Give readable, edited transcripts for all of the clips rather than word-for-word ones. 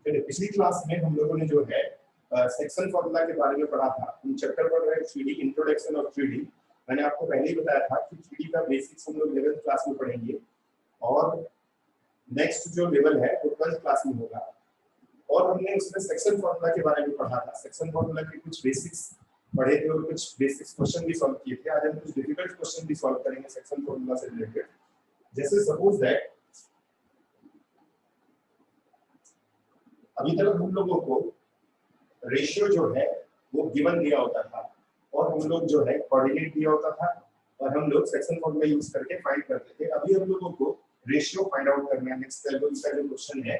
फिर पिछली क्लास में हम लोगों ने जो है सेक्शन फॉर्मूला के बारे में पढ़ा था। हम चैप्टर पढ़ रहे हैं 3D, इंट्रोडक्शन ऑफ 3D। मैंने आपको पहले ही बताया था कि 3D का बेसिक्स हम लोग 11th क्लास में पढ़ेंगे और नेक्स्ट जो लेवल है वो 12th क्लास में होगा। और हमने उसमें सेक्शन फॉर्मूला के बारे में पढ़ा था। सेक्शन फॉर्मूला के कुछ बेसिक्स पढ़े थे और कुछ बेसिक्स क्वेश्चन भी सॉल्व किए थे। आज हम कुछ डिफिकल्ट क्वेश्चन भी सॉल्व करेंगे सेक्शन फॉर्मूला से रिलेटेड। जैसे सपोज दैट अभी तक हम लोगों को रेशियो जो है वो गिवन दिया होता था और हम लोग जो है कोऑर्डिनेट दिया होता था और हम लोग सेक्शन फॉर्मूला यूज करके फाइंड करते थे। अभी हम लोगों को रेशियो फाइंड आउट करना है। नेक्स्ट लेवल का जो क्वेश्चन है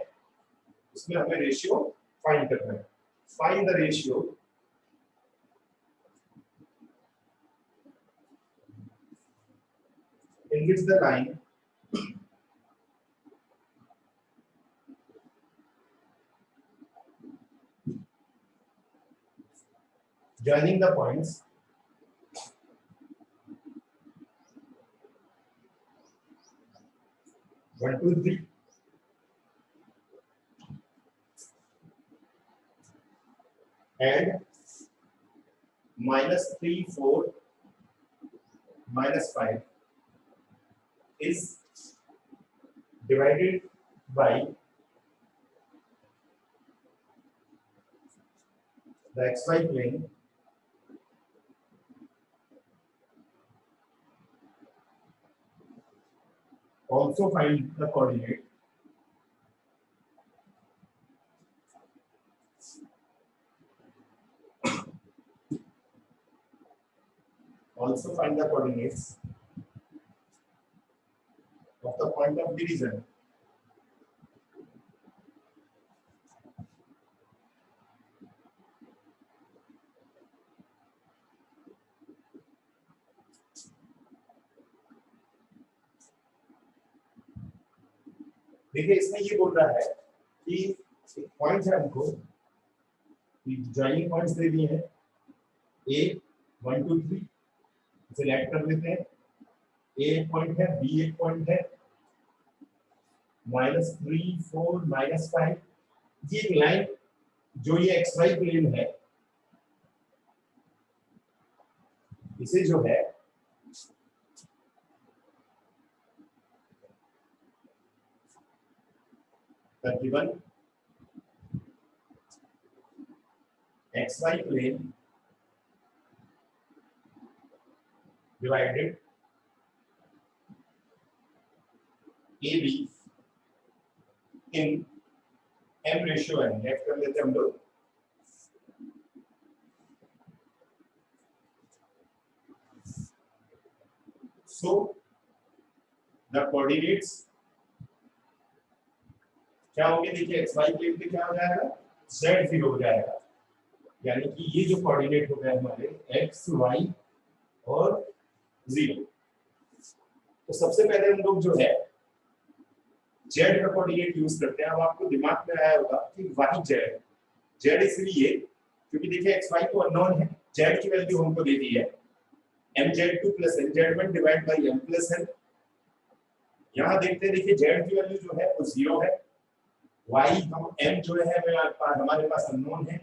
उसमें हमें रेशियो फाइंड करना है। Find the ratio in which the line joining the points one, two, three and -3, 4, -5 is divided by the xy plane also find the coordinate of the point of division देखिए इसमें ये बोल रहा है कि एक पॉइंट है हमको ज्वाइनिंग पॉइंट्स दे दिए हैं A 1 2 3 सिलेक्ट कर लेते हैं। A एक पॉइंट है, B एक पॉइंट है, -3, 4, -5 ये एक लाइन जो ये XY प्लेन है इसे जो है given XY plane divided AB in M/N left कर लेते हैं हम लोग। So the coordinates क्या होंगे? देखिए XY प्लेन पे क्या हो जाएगा? Z0 हो जाएगा। यानी कि ये जो कोऑर्डिनेट हो गए हमारे x, y और 0। तो सबसे पहले हम लोग जो है z का कोऑर्डिनेट यूज करते हैं। अब आपको दिमाग में आया होगा कि y z इसलिए क्योंकि देखिए xy तो अननोन है, z की वैल्यू हमको दे दी है mz2 + mz1 divide by m + n। यहां देखते हैं, देखिए z की वैल्यू जो है वो 0 है, y हम m जो है हमारे पास अननोन है,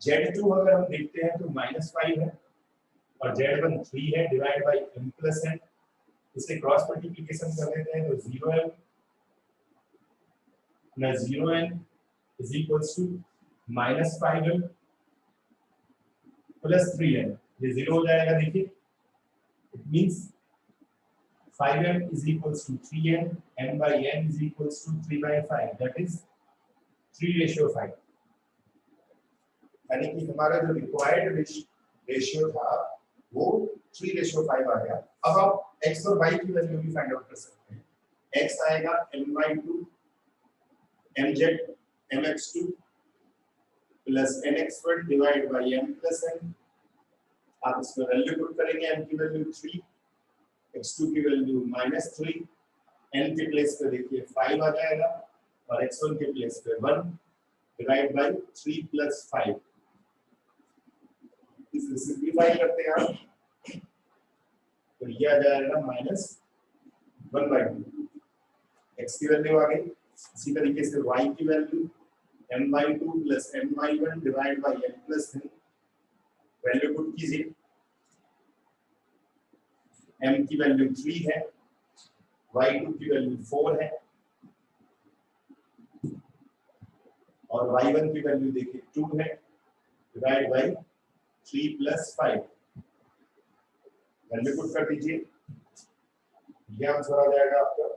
z2 अगर हम देखते हैं तो -5 है और z1 3 है डिवाइड बाय m + n। इसे क्रॉस मल्टीप्लिकेशन कर लेते हैं तो 0m + 0n = -5m + 3n। ये 0 हो जाएगा। देखिए it means 5m = 3n, m/n = 3/5, that is 3:5। यानी कि हमारा जो रिक्वायर्ड रेशियो था वो 3:5 आ गया। अब आप x और y की वैल्यू भी फाइंड आउट कर सकते हैं। x आएगा m/2 mz mx2 + nx1 divide by m + n। आप इसमें वैल्यू पुट करेंगे, m की वैल्यू 3, x2 की वैल्यू -3, n के प्लेस पे देखिए 5 आ जाएगा और x1 के प्लेस पे 1 डिवाइड बाय 3 + 5। इसे सिंपलीफाई करते हैं आप तो ये आ जाएगा -1/2। x की वैल्यू आ गई। इसी तरीके से y की value m/2 plus m/1 divide by n plus n, value put कीजिए। m की वैल्यू 3 है, y2 की वैल्यू 4 है और y1 की वैल्यू देखिए 2 है, divide by 3 plus 5, value put कर दीजिए। ये आंसर आ जाएगा आपका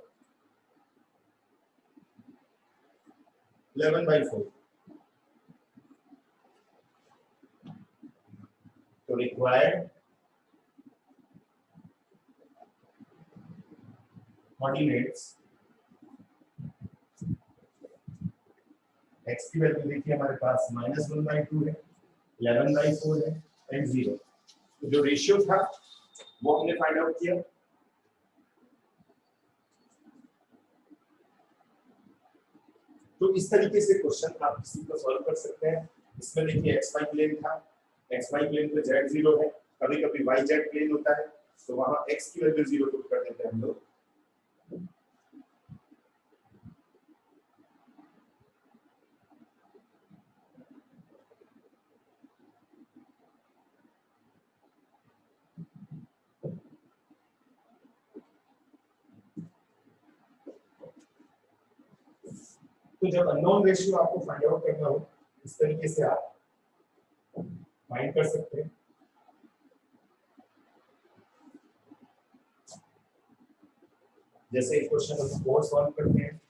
11/4। तो रिक्वायर्ड कोऑर्डिनेट्स x की वैल्यू देखिए हमारे पास -1/2 है, 11/4 है एंड 0। तो जो रेशियो था वो हमने फाइंड आउट किया। तो इस तरीके से क्वेश्चन आप किसी को सॉल्व कर सकते हैं। इसमें देखिए xy प्लेन था, xy प्लेन पे z0 है, कभी कभी yz प्लेन होता है, तो वहां x की वैल्यू 0 पुट कर देते हैं हम लोग। तो जब अननोन रेशियो आपको फाइंड आउट करना हो, इस तरीके से आप फाइंड कर सकते हैं। जैसे एक क्वेश्चन हम और सॉल्व करते हैं।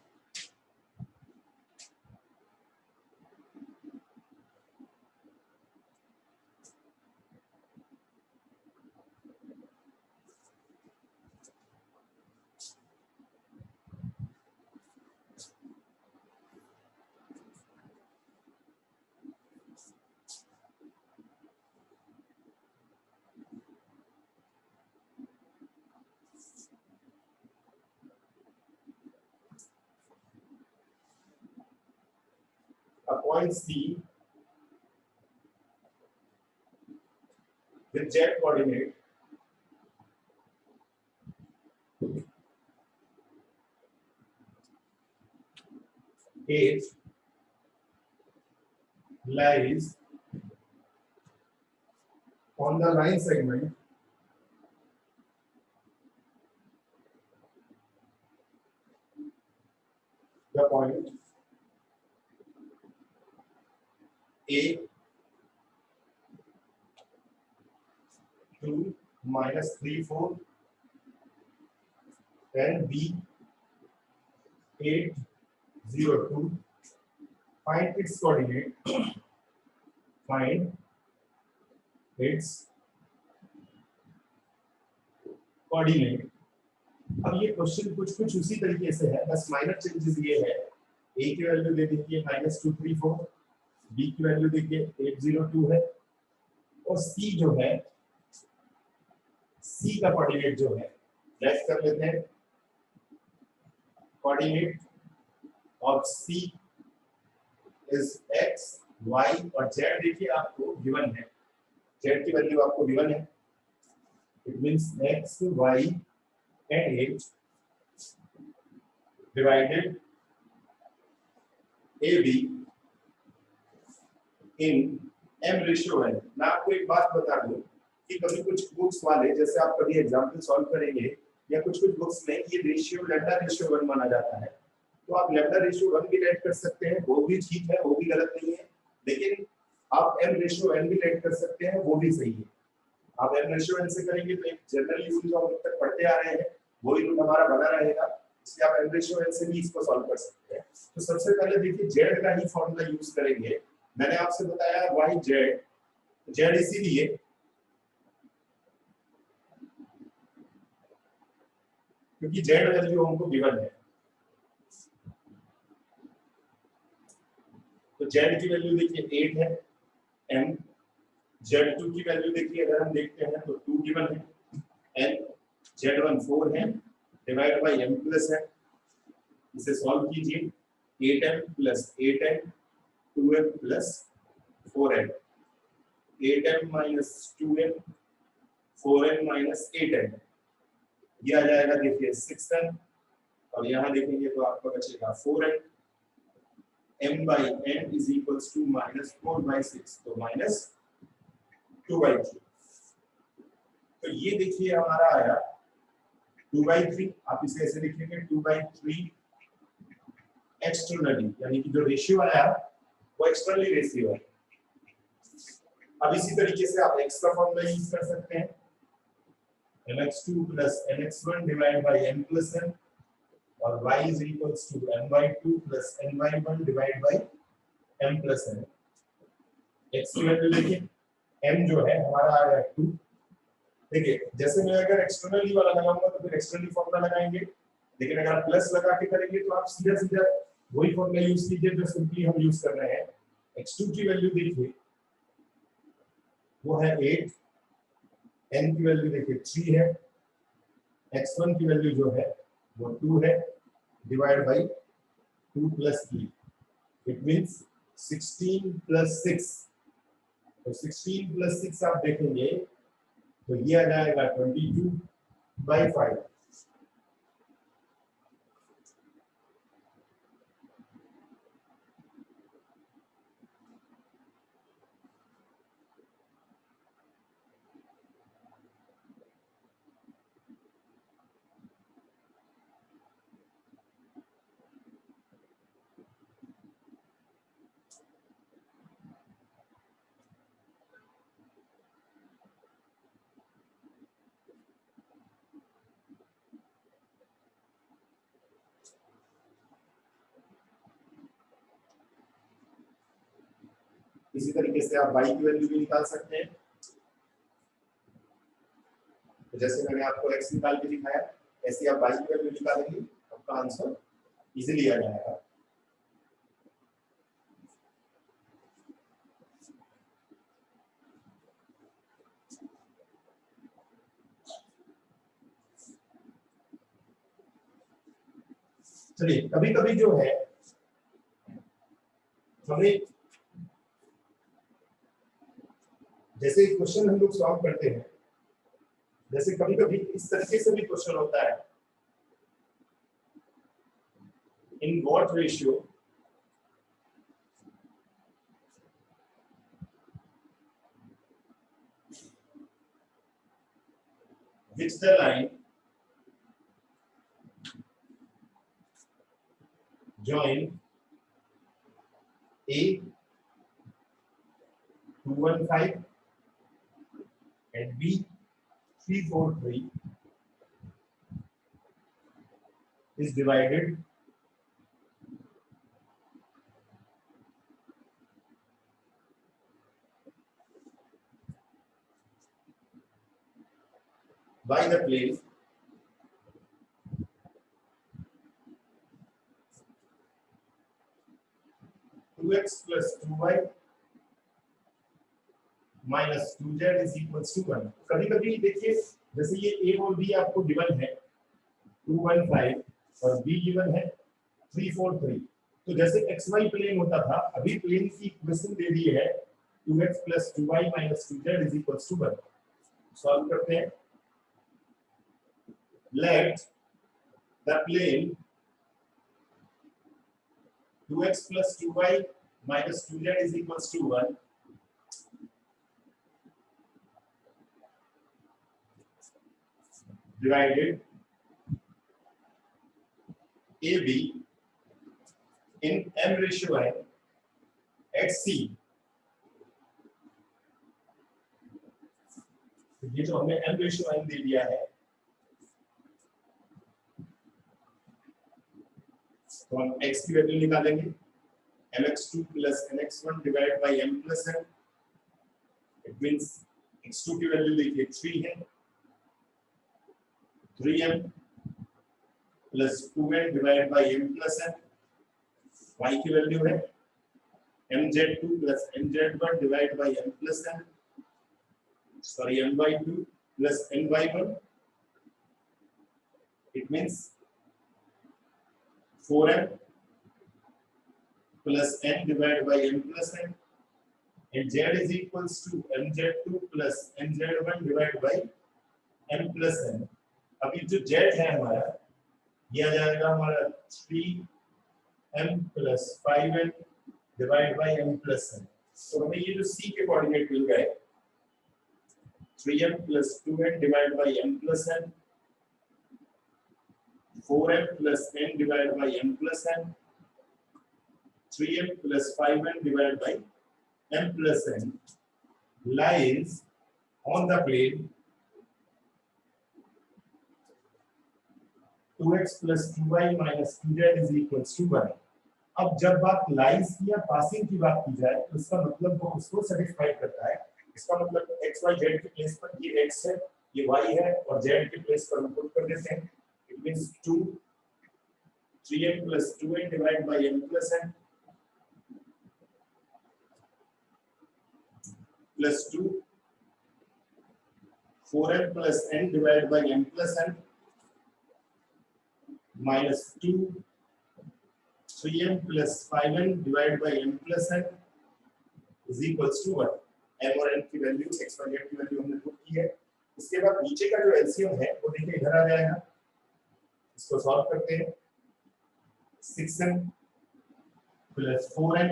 A point C with z coordinate H lies on the line segment the point A 2 -3 4 and B 8 0 2. Find its coordinate. Find its coordinate. अब ये क्वेश्चन कुछ कुछ उसी तरीके से है, बस माइनर चेंजेस ये है। A की वैल्यू दे दीजिए -234, B की वैल्यू देखिए 802 है और C जो है, C का कोऑर्डिनेट जो है लेट कर लेते हैं। Coordinate of C is x, y और z देखिए आपको गिवन है, z की वैल्यू आपको गिवन है। It means x, y and h divided AB in m/n। मैं आपको एक बात बता दूं कि कभी कुछ बुक्स वाले, जैसे आप कभी एग्जांपल सॉल्व करेंगे या कुछ कुछ बुक्स में ये रेशियो लैम्डा रेशियो 1 माना जाता है, तो आप लैम्डा रेशियो 1 भी लेट कर सकते हैं, वो भी ठीक है, वो भी गलत नहीं है। लेकिन आप m/n भी लेट कर सकते हैं, वो भी सही है। आप m/n से करेंगे तो एक जनरल यूज जो हम तक पढ़ते आ रहे हैं वही रूल हमारा बना रहेगा, इसलिए आप m/n से भी इसको सॉल्व कर सकते हैं। तो सबसे पहले देखिए z का ही फॉर्मूला यूज करेंगे। मैंने आपसे बताया yz, z इसीलिए क्योंकि z वैल्यू हमको गिवन है। तो z की वैल्यू देखिए 8 है, m z2 की वैल्यू देखिए अगर हम देखते हैं तो 2 गिवन है, n z1 4 है, डिवाइड बाय m प्लस है। इसे सॉल्व कीजिए, 8m plus 8n 2m plus 4n, 8m minus 2m 4n minus 8n, ये आ जाएगा देखिए 6n और यहाँ देखेंगे तो आपको बचेगा 4n। m by n is equals to -4/6, तो -2/3। तो ये देखिए हमारा आया 2/3। आप इसे ऐसे लिखेंगे 2/3 एक्सटर्नली, यानी कि जो रेशियो आया वो एक्सटर्नली रेशियो है। अब इसी तरीके से आप x का फॉर्मूला यूज कर सकते हैं, mx2 plus mx1 divided by m plus n, और y is equals to my2 plus my1 divided by m plus n। x की वैल्यू देखिए, m जो है हमारा आ रहा है 2। देखिए जैसे मैं अगर एक्सटर्नली वाला लगाऊंगा तो फिर एक्सटर्नली फॉर्मूला लगाएंगे, लेकिन अगर आप प्लस लगा के करेंगे तो आप सीधा सीधा वही फॉर्मूला यूज कीजिए जो सिंपली हम यूज कर रहे हैं। x2 की वैल्यू देखिए वो है 8, n की वैल्यू देखिए 3 है, x1 की वैल्यू जो है वो 2 है, divide by 2 plus 3, it means 16 plus 6। तो 16 plus 6 आप देखेंगे तो ये आ जाएगा 22/5। इसी तरीके से आप y की वैल्यू भी निकाल सकते हैं। तो जैसे मैंने आपको x निकाल के दिखाया, ऐसे आप y की वैल्यू निकालेंगे, आपका आंसर इजीली आ जाएगा। चलिए कभी कभी जो है हमें जैसे क्वेश्चन हम लोग सॉल्व करते हैं, जैसे कभी कभी इस तरीके से भी क्वेश्चन होता है, in what ratio which the line join A 215 and B 343 is divided by the plane two x plus 2y minus 2z is equals to 1। कभी कभी देखिए जैसे ये a और b आपको गिवन है 215 और b गिवन है 343, तो जैसे xy प्लेन होता था, अभी प्लेन की इक्वेशन दे दी है 2x plus 2y minus 2z is equals to 1। Solve करते हैं। Let the plane 2x plus 2y minus 2z is equals to 1 divided AB in m ratio n at C। ये जो हमने m ratio n दे दिया है, तो हम x की वैल्यू निकालेंगे, mx2 plus mx1 divided by m plus n। It means x2 की वैल्यू देखिए 3 है, 3m plus 2n divided by m plus n। y की वैल्यू है mz2 plus mz1 divided by m plus n, sorry my2 plus my1। it means 4m plus n divided by m plus n, and z is equals to mz2 plus mz1 divided by m plus n। अभी जो z है हमारा ये आ जाएगा हमारा 3 m plus 5n divide by m plus n। तो हमें ये जो c के कोऑर्डिनेट मिल गए 3m plus 2n divided by m plus n, 4m plus n divided by m plus n, 3m plus 5n divided by m plus n lies on the plane 2x plus 2y minus 2z is equals to 1। अब जब बात lies की या passing की बात की जाए तो इसका मतलब वो उसको सेटिस्फाई करता है। इसका मतलब x y z के प्लेस पर ये x है, ये y है और z के प्लेस पर हम पुट कर देते हैं। It means 2 3m plus 2n divided by m plus n plus 2 4m plus n divided by m plus n minus 2 3m plus 5n divided by m plus n is equals to 1। m और n की value x y z की value हमने put की है। इसके बाद नीचे का जो एलसीएम है वो देखिए इधर आ जाएगा। इसको सॉल्व करते हैं। 6m plus 4n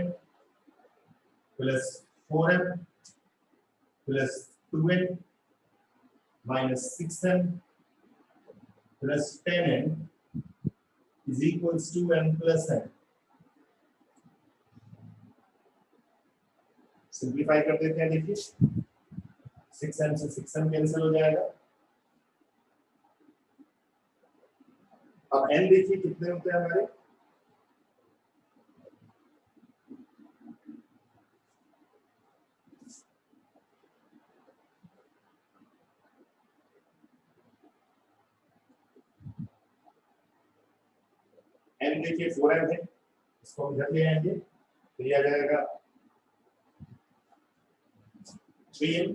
plus 4m plus 2n minus 6m plus 10n is equals to m plus n। Simplify कर देते हैं। देखिए 6m से 6m कैंसिल हो जाएगा। अब n देखिए कितने होते हैं हमारे, n देखिए 4m है, इसको हम इधर ले आएंगे तो ये आ जाएगा 3m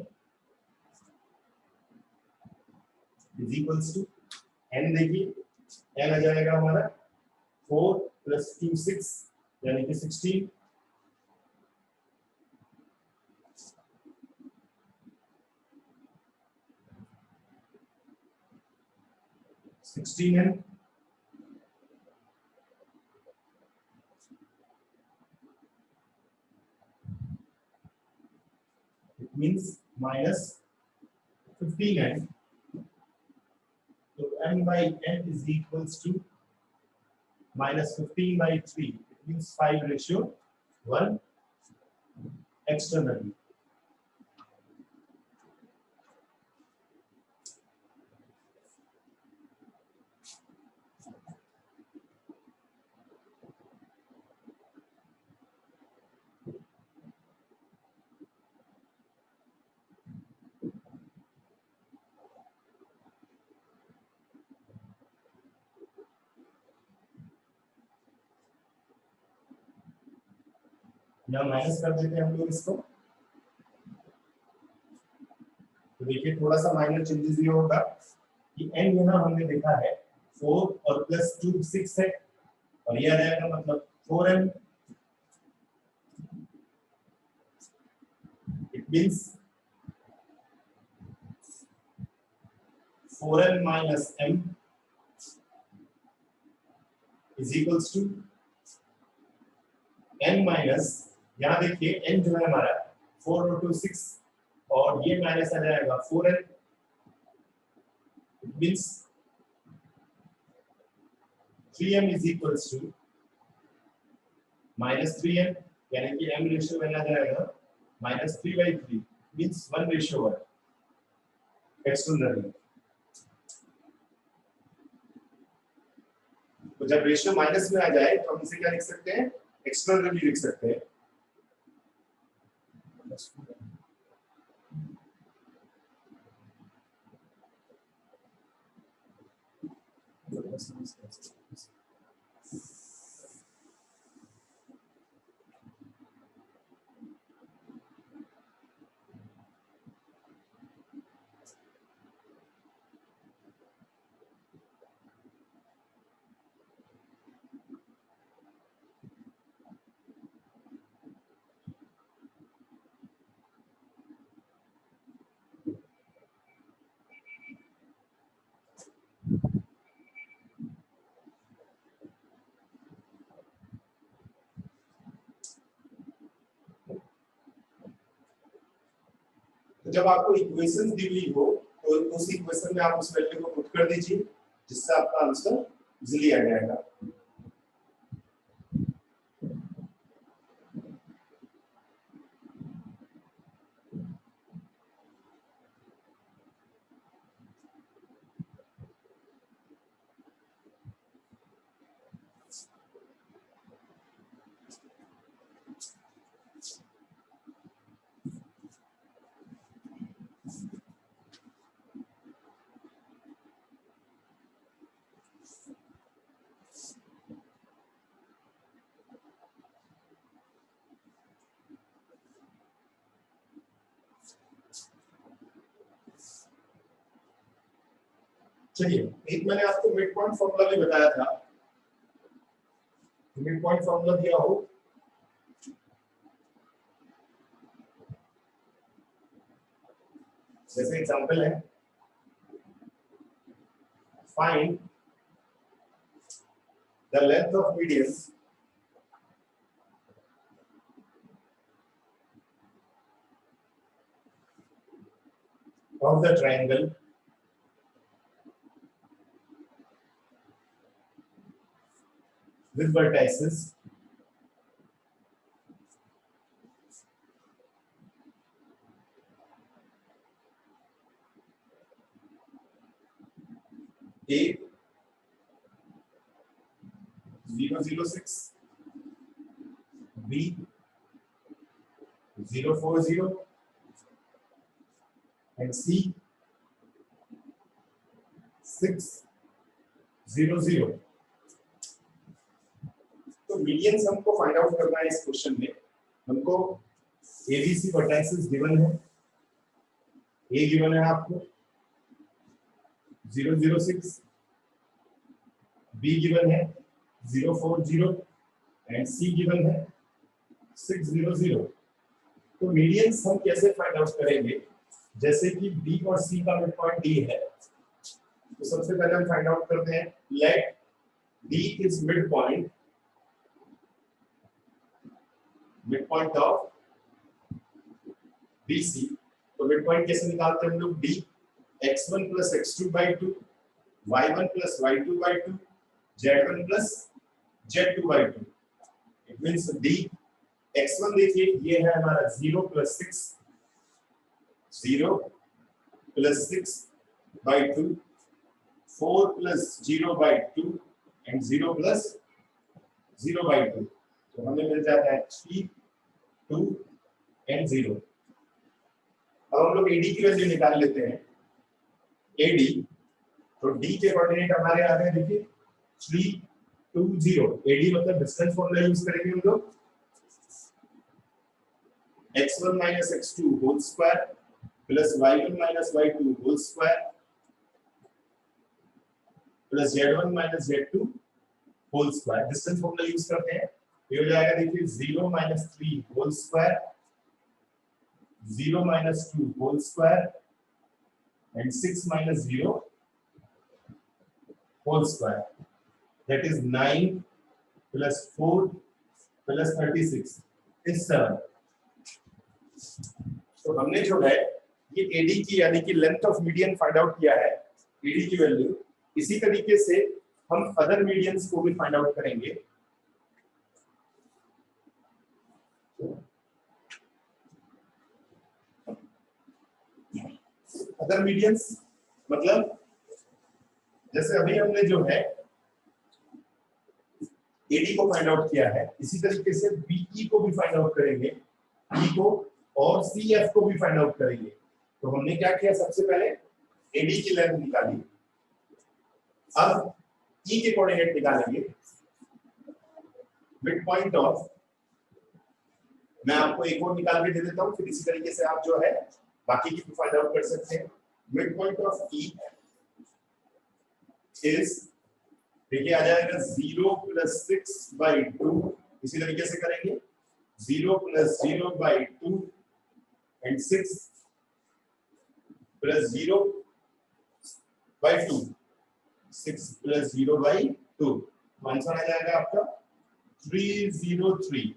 is equals to n देखिए n आ जाएगा हमारा 4 plus 2 6 यानी कि 16 16n it means minus 15n। तो m by n is equals to minus 15 by 3। It means 5:1 externally। यहाँ माइनस कर देते हैं हम लोग इसको। तो देखिए थोड़ा सा माइनर चेंजेस ये होगा कि n यहाँ हमने देखा है 4 और प्लस 2 6 है और ये आ जाएगा मतलब 4m। It means 4m minus m is equals to n minus, यहाँ देखिए n जो है हमारा 4 और 2 6 और ये माइनस आ जाएगा 4n। It means 3m is equals to minus 3m यानी कि m रेशियो बना जाएगा minus 3/3 मींस 1:1 एक्सटर्नली। तो जब रेशियो माइनस में आ जाए तो हम इसे क्या लिख सकते हैं, एक्सटर्नली लिख सकते हैं। तो जब आपको इक्वेशन दी हुई हो तो उस इक्वेशन में आप उस वैल्यू को पुट कर दीजिए, जिससे आपका आंसर इजीली आ जाएगा। चलिए, एक मैंने आपको मिड पॉइंट फॉर्मूला भी बताया था। मिड पॉइंट फॉर्मूला दिया हो, जैसे एग्जांपल है, find the length of median of the triangle with vertices A 006, B 040 and C 600। तो मीडियंस हमको फाइंड आउट करना है। इस क्वेश्चन में हमको एबीसी वर्टाइसेस गिवन है। ए गिवन है आपको 006, बी गिवन है 040 एंड सी गिवन है 600। तो मीडियंस हम कैसे फाइंड आउट करेंगे? जैसे कि बी और सी का मिड पॉइंट डी है, तो सबसे पहले हम फाइंड आउट करते हैं, let D is mid point of BC। तो मिड पॉइंट कैसे निकालते हैं हम लोग? D x1 plus x2 by 2, y1 plus y2 by 2, z1 plus z2 by 2। It means D x1 देखिए, ये है हमारा 0 plus 6 by 2, 4 plus 0 by 2 and 0 plus 0 by 2। तो हमें मिल जाता है 3, 2 and 0। अब हम लोग AD की वैल्यू निकाल लेते हैं। AD, तो D के कोऑर्डिनेट हमारे आ गए, देखिए 3, 2, 0। AD मतलब डिस्टेंस फॉर्मूला यूज करेंगे हम लोग, x1 minus x2 whole square plus y1 minus y2 whole square plus z1 minus z2 whole square। Distance formula use करते हैं, ये हो जाएगा देखिए 0 minus 3 whole square, 0 minus 2 whole square and 6 minus 0 whole square, that is 9 plus 4 plus 36 is 7। तो हमने जो है ये AD की यानी कि length of median find out किया है, AD की वैल्यू। इसी तरीके से हम अदर मीडियंस को भी फाइंड आउट करेंगे। अदर मीडियंस मतलब जैसे अभी हमने जो है AD को फाइंड आउट किया है, इसी तरीके से BE को भी फाइंड आउट करेंगे, E को और CF को भी फाइंड आउट करेंगे। तो हमने क्या किया, सबसे पहले AD की लेंथ निकाली, अब E के कोऑर्डिनेट निकालेंगे, मिड पॉइंट ऑफ, मैं आपको एक और निकाल के दे देता हूं, फिर इसी तरीके से आप जो है बाकी की भी फाइंड आउट कर सकते हैं। Mid point of E is, देखिए आ जाएगा 0 plus 6 by 2। इसी तरीके से करेंगे 0 plus 0 by 2 and 6 plus 0 by 2, 6 plus 0 by 2। Answer आ जाएगा आपका 303।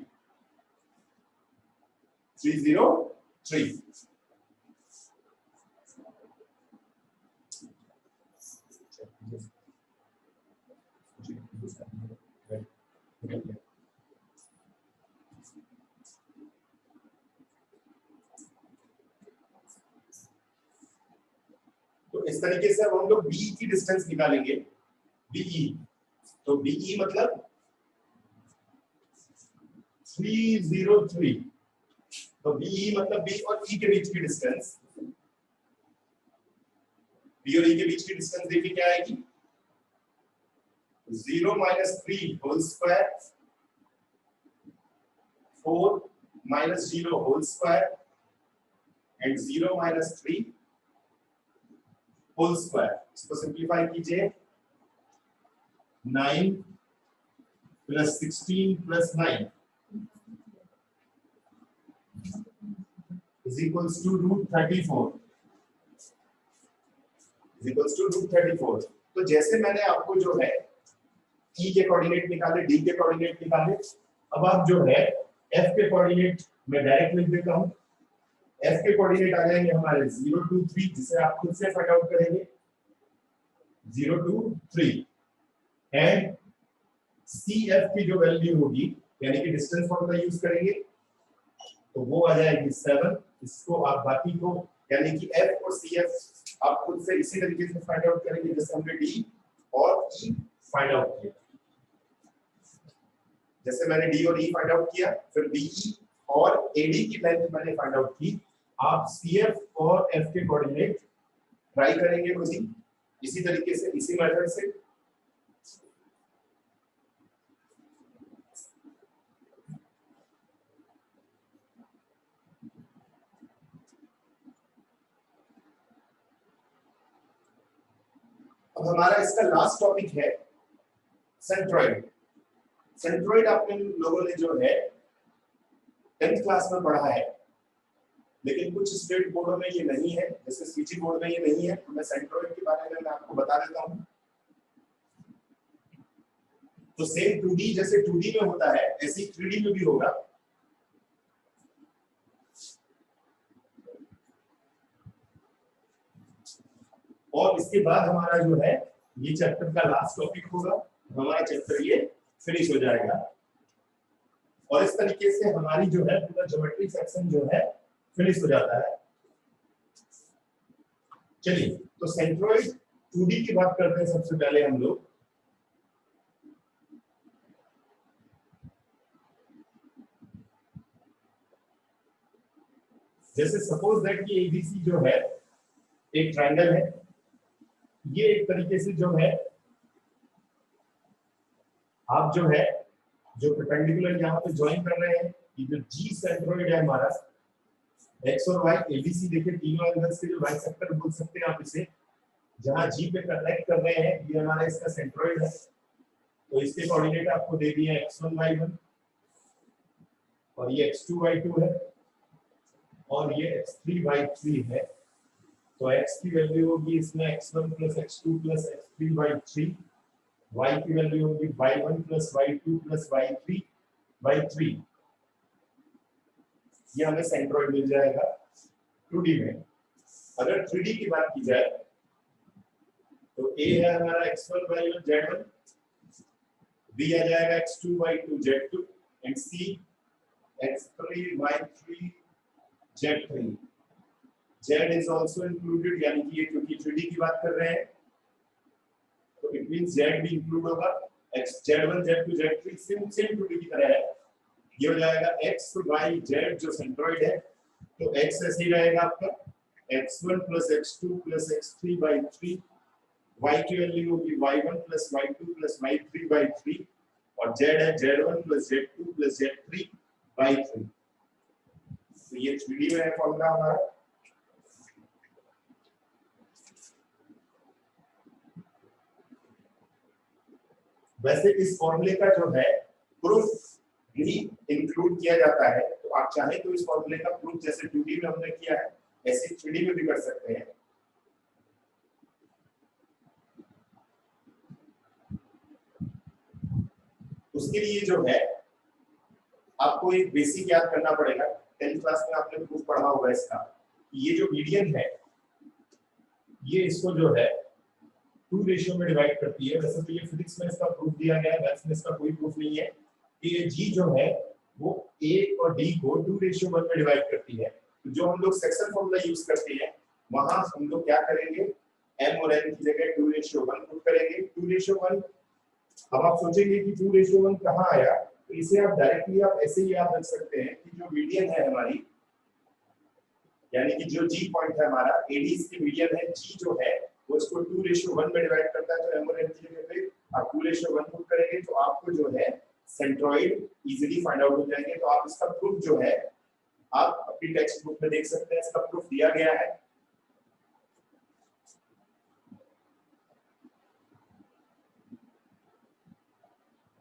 तो इस तरीके से अब हम लोग बी की डिस्टेंस निकालेंगे। बीई, तो बीई मतलब 303, तो बीई मतलब बी और ई के बीच की डिस्टेंस, बी और ई के बीच की डिस्टेंस देखिए क्या आएगी, 0 - 3 whole square, 4 - 0 whole square and 0 - 3 whole square. इसको सिंप्लीफाई कीजिए, 9 + 16 + 9 is equals to √34, is equals to √34। तो जैसे मैंने आपको जो है ई के कोऑर्डिनेट निकाले, डी के कोऑर्डिनेट निकाले, अब आप जो है एफ के कोऑर्डिनेट में डायरेक्ट लिख देता हूं। एफ के कोऑर्डिनेट आ जाएंगे हमारे 0 2 3, जिसे आप खुद से फाइंड आउट करेंगे, 0 2 3, एंड सी एफ की जो वैल्यू होगी यानी कि डिस्टेंस फॉर्मूला यूज करेंगे तो वो आ जाएगी 7। इसको आप बाकी को यानी कि एफ और सी एफ आप खुद से इसी तरीके से फाइंड आउट करेंगे जैसे हमने डी और ई फाइंड आउट किया। जैसे मैंने डी और ई फाइंड आउट किया, फिर बीई और एडी की लेंथ मैंने फाइंड आउट की, आप सीएफ और एफ के कोऑर्डिनेट ट्राई करेंगे उसी इसी तरीके से, इसी मेथड से। अब हमारा इसका लास्ट टॉपिक है सेंट्रॉइड। सेंट्रॉइड आपने लोगों ने जो है 10th क्लास में पढ़ा है, लेकिन कुछ स्टेट बोर्डों में ये नहीं है, जैसे सीजी बोर्ड में ये नहीं है, तो मैं सेंट्रॉइड के बारे में मैं आपको बता देता हूं। तो सेम 2D जैसे 2D में होता है ऐसे ही 3D में भी होगा। और इसके बाद हमारा जो है ये चैप्टर का लास्ट टॉपिक होगा, हमारा चैप्टर ये फिनिश हो जाएगा। और इस तरीके से हमारी जो है पूरा ज्योमेट्री सेक्शन जो है फिनिश हो जाता है। चलिए, तो सेंट्रॉइड 2D की बात करते हैं सबसे पहले हम लोग। जैसे सपोज दैट कि एबीसी जो है एक ट्रायंगल है, ये एक तरीके से जो है आप जो है जो परपेंडिकुलर यहाँ पे ज्वाइन कर रहे हैं, ये जो जी सेंट्रॉइड है हमारा, एक्स और वाई एबीसी देखिए तीनों एंगल्स के जो बाइसेक्टर बोल सकते हैं आप इसे, जहां जी पे कनेक्ट कर रहे हैं, ये हमारा इसका सेंट्रॉइड है। तो इसके कोऑर्डिनेट आपको दे दिए हैं x1 y1 और ये x2 y2 है और ये x3 y3 है। तो x की वैल्यू होगी इसमें x1 + x2 + x3 y3, y की वैल्यू होगी y1 + y2 + y3 y3। ये हमें सेंट्रॉइड मिल जाएगा 2D में। अगर 3D की बात की जाए तो A है हमारा x1 y1 z1, B आ जाएगा x2 y2 z2 and C x3 y3 z3। Z is also included, यानी कि ये क्योंकि 3D की बात कर रहे हैं तो इट मींस Z भी इंक्लूड होगा। x z1 z2 z3 same 2D की तरह है। ये हो जाएगा x y z जो सेंट्रॉइड है, तो x ऐसे ही रहेगा आपका x1 + x2 + x3 y3, y की वैल्यू होगी y1 + y2 + y3 y3 और z है z1 + z2 + z3 y3। तो ये 3D में है फॉर्मूला हमारा। वैसे इस फॉर्मूले का जो है प्रूफ भी इंक्लूड किया जाता है, तो आप चाहें तो इस फॉर्मूले का प्रूफ जैसे 2D में हमने किया है ऐसे 3D में भी कर सकते हैं। उसके लिए जो है आपको एक बेसिक याद करना पड़ेगा। 10th क्लास में आपने प्रूफ पढ़ा होगा इसका, ये जो मीडियन है ये इसको जो है 2 रेशियो में डिवाइड करती है। वैसे तो ये फिजिक्स में इसका प्रूफ दिया गया है, मैथ्स में इसका कोई प्रूफ नहीं है कि ये जी जो है वो ए और डी को 2 रेशियो 1 में डिवाइड करती है। तो जो हम लोग सेक्शन फॉर्मूला यूज करते हैं वहां हम लोग क्या करेंगे, m और n की जगह 2 रेशियो 1 पुट करेंगे। 2 रेशियो 1, अब आप सोचेंगे कि 2 रेशियो 1 कहां आया, तो इसे आप डायरेक्टली आप ऐसे ही याद रख सकते हैं कि जो मीडियन है हमारी, यानी कि जो जी पॉइंट है हमारा, एडी इसकी मीडियन है, जी जो है वो इसको 2 रेशियो 1 में डिवाइड करता है। तो m और n की जगह पे आप 2 रेशियो 1 पुट करेंगे तो आपको जो है सेंट्रोइड इजीली फाइंड आउट हो जाएंगे। तो आप इसका प्रूफ जो है आप अपनी टेक्स्ट बुक में देख सकते हैं, इसका प्रूफ दिया गया है।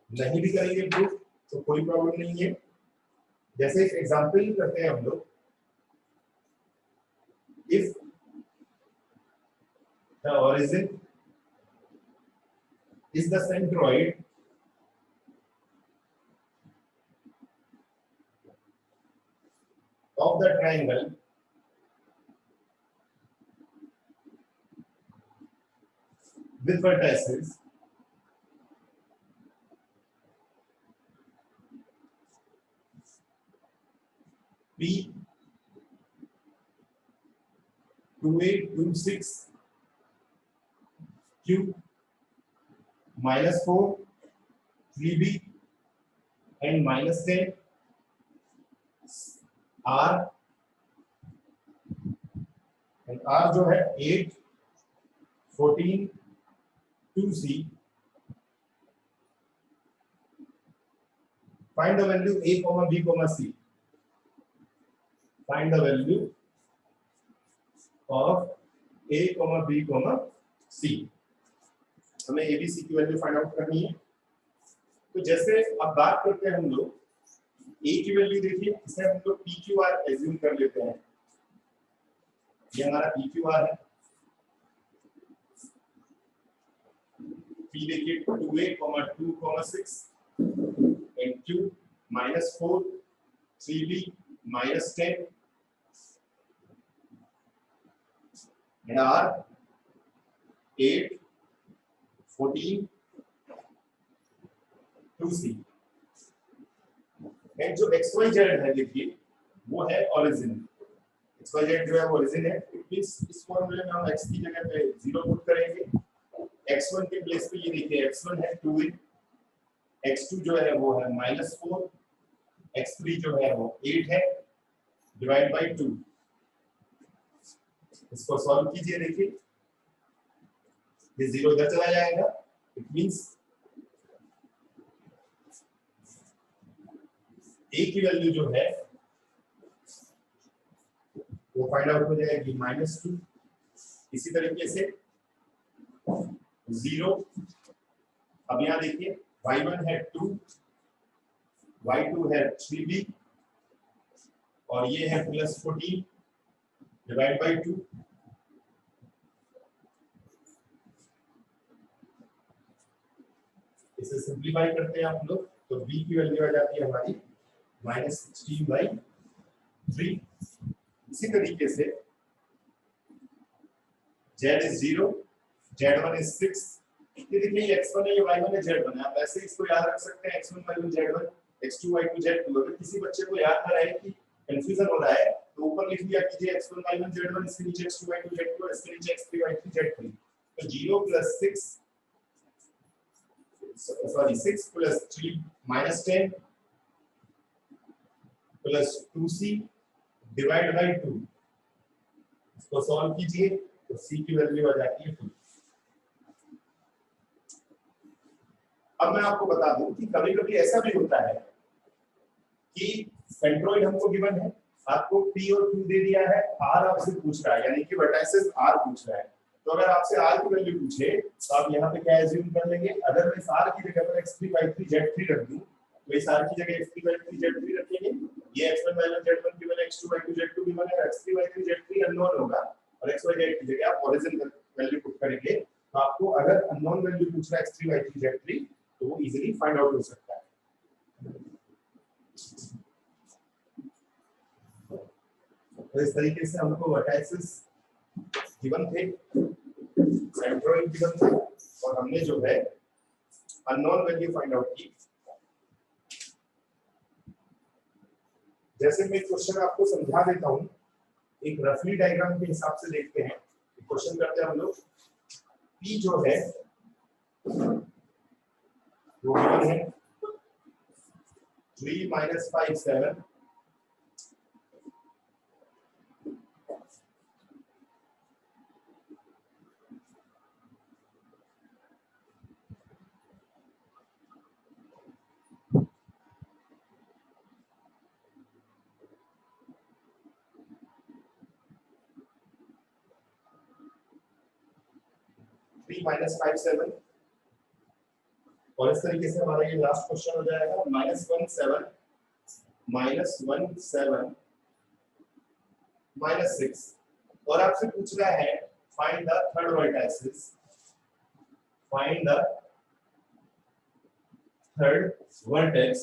नहीं भी करेंगे प्रूफ तो कोई प्रॉब्लम नहीं है। जैसे एक एग्जांपल करते हैं हम लोग, if the origin is the centroid of the triangle with vertices P 2826 Q -4 3B and -10 R and R जो है 8 14 2C, find the value A, B, C. Find the value of A, B, C. हमें A, B, C की value find out करनी है। तो जैसे अब बात करते हैं हम लोग A की वैल्यू, देखिए इसे हम लोग PQR एज्यूम कर लेते हैं। ये हमारा PQR है। P देखिए 28, 2, 6 and Q -4 3B -10 and R 8 14 2C। And जो XYZ है देखिए वो है ओरिजिन। XYZ जो है वो ओरिजिन है। इट मींस इस फॉर्मूले में हम x की जगह पे 0 पुट करेंगे, x1 के प्लेस पे ये देखिए x1 है 2, x2 जो है वो है -4, x3 जो है वो 8 है, डिवाइड बाय 2। इसको सॉल्व कीजिए, देखिए ये 0 इधर चला जाएगा। इट मींस A की वैल्यू जो है वो फाइंड आउट हो जाएगी -2। इसी तरीके से 0, अब यहां देखिए y1 है 2, y2 है 3b और ये है +14 डिवाइड बाय 2। इसे सिंपलीफाई करते हैं हम लोग तो b की वैल्यू आ जाती है हमारी -16/3। इसी तरीके से z is 0, z1 is 6। ये देखिए x1 है, ये y1 है, z1 है। आप ऐसे इसको याद रख सकते हैं x1 y1 z1 x2 y2 z2। अगर किसी बच्चे को याद ना रहे कि कंफ्यूजन हो रहा है तो ऊपर लिख दिया कीजिए x1 y1 z1, इसके नीचे x2 y2 z2 और इसके नीचे x3 y3 z3। तो 0 + 6 sorry 6 + 3 -10 plus 2c divide by 2। इसको सॉल्व कीजिए तो c की वैल्यू आ जाती है 2। अब मैं आपको बता दूं कि कभी-कभी ऐसा भी होता है कि सेंट्रोइड हमको गिवन है, आपको p और q दे दिया है, r आपसे पूछ रहा है, यानी कि वर्टाइसेस r पूछ रहा है। तो अगर आपसे r की वैल्यू पूछे तो आप यहाँ पे क्या एज्यूम कर लेंगे, अगर मैं इस r की जगह पर x3 y3 z3 रख दूं तो इस r की जगह x3 y3 z3 रखेंगे। ये x1 y1 z1 गिवन है, x2 y2 z2 गिवन है, x3 y3 z3 अननोन होगा और x y z की जगह आप ओरिजिन वैल्यू पुट करेंगे। तो आपको अगर अननोन वैल्यू पूछ रहा है x3 y3 z3 तो वो इजीली फाइंड आउट हो सकता है। तो इस तरीके से हमको वर्टाइसेस गिवन थे सेंट्रोइड गिवन था और हमने जो है अननोन वैल्यू फाइंड आउट की। जैसे मैं क्वेश्चन आपको समझा देता हूं, एक रफली डायग्राम के हिसाब से देखते हैं। क्वेश्चन करते हैं हम लोग। P जो है वो गिवन है 3 - 5 7 3 - 5 7 और इस तरीके से हमारा ये लास्ट क्वेश्चन हो जाएगा -1 7 -1 7 -6 और आपसे पूछ रहा है find the third vertex, find the third vertex.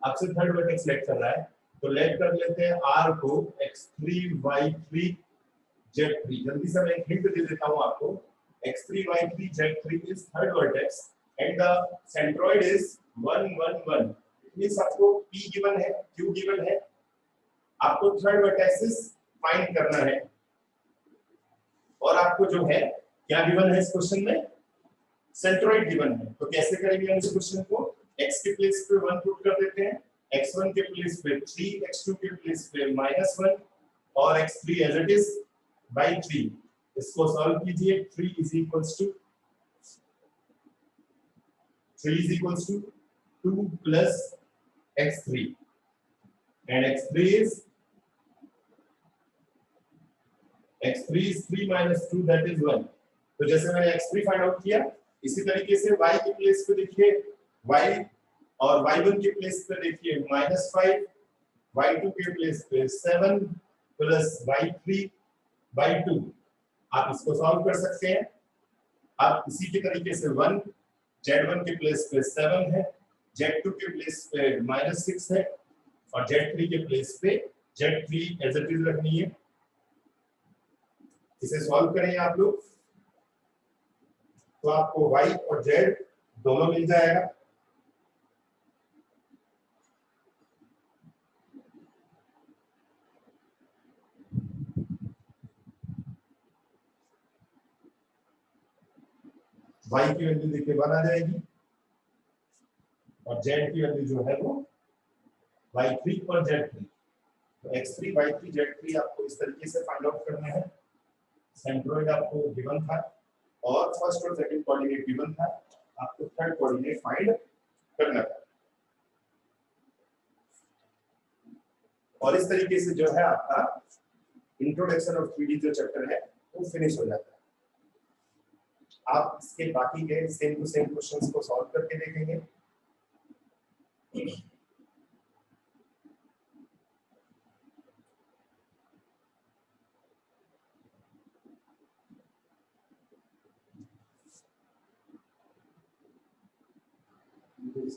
आपसे थर्ड वर्टेक्स सेलेक्ट कर रहा है, तो लेट कर लेते हैं r को x3 y3 z3। जल्दी से मैं एक हिंट दे देता हूं आपको। x3 y3 z3 is third vertex and the centroid is 1 1 1। It means आपको p गिवन है, q गिवन है, आपको थर्ड वर्टेक्स फाइंड करना है और आपको जो है क्या गिवन है इस क्वेश्चन में, सेंट्रोइड गिवन है। तो कैसे करेंगे हम इस क्वेश्चन को? x के प्लेस पे 1 पुट कर देते हैं, x1 के प्लेस पे 3, x2 के प्लेस पे -1 और x3 as it is by 3। इसको सॉल्व कीजिए। 3 is equals to 2 plus x3 and x3 is 3 minus 2 that is 1। तो जैसे मैंने x3 फाइंड आउट किया, इसी तरीके से y के प्लेस पे देखिए y और y1 के प्लेस पे देखिए -5, y2 के प्लेस पे 7 प्लस y3/2। आप इसको सॉल्व कर सकते हैं। आप इसी के तरीके से 1 z1 के प्लेस पे 7 है, z2 के प्लेस पे -6 है और z3 के प्लेस पे z3 एज इट इज रखनी है। इसे सॉल्व करें आप लोग तो आपको y और z दोनों मिल जाएगा। y की वैल्यू देखिए 1 आ जाएगी और z की वैल्यू जो है वो y3 और z3। तो x3 y3 z3 आपको इस तरीके से फाइंड आउट करना है। सेंट्रोइड आपको गिवन था और फर्स्ट और सेकंड कोऑर्डिनेट गिवन था, आपको थर्ड कोऑर्डिनेट फाइंड करना था। और इस तरीके से जो है आपका इंट्रोडक्शन ऑफ 3D जो चैप्टर है वो फिनिश हो जाता है। आप इसके बाकी के सेम टू सेम क्वेश्चंस को सॉल्व करके देखेंगे। This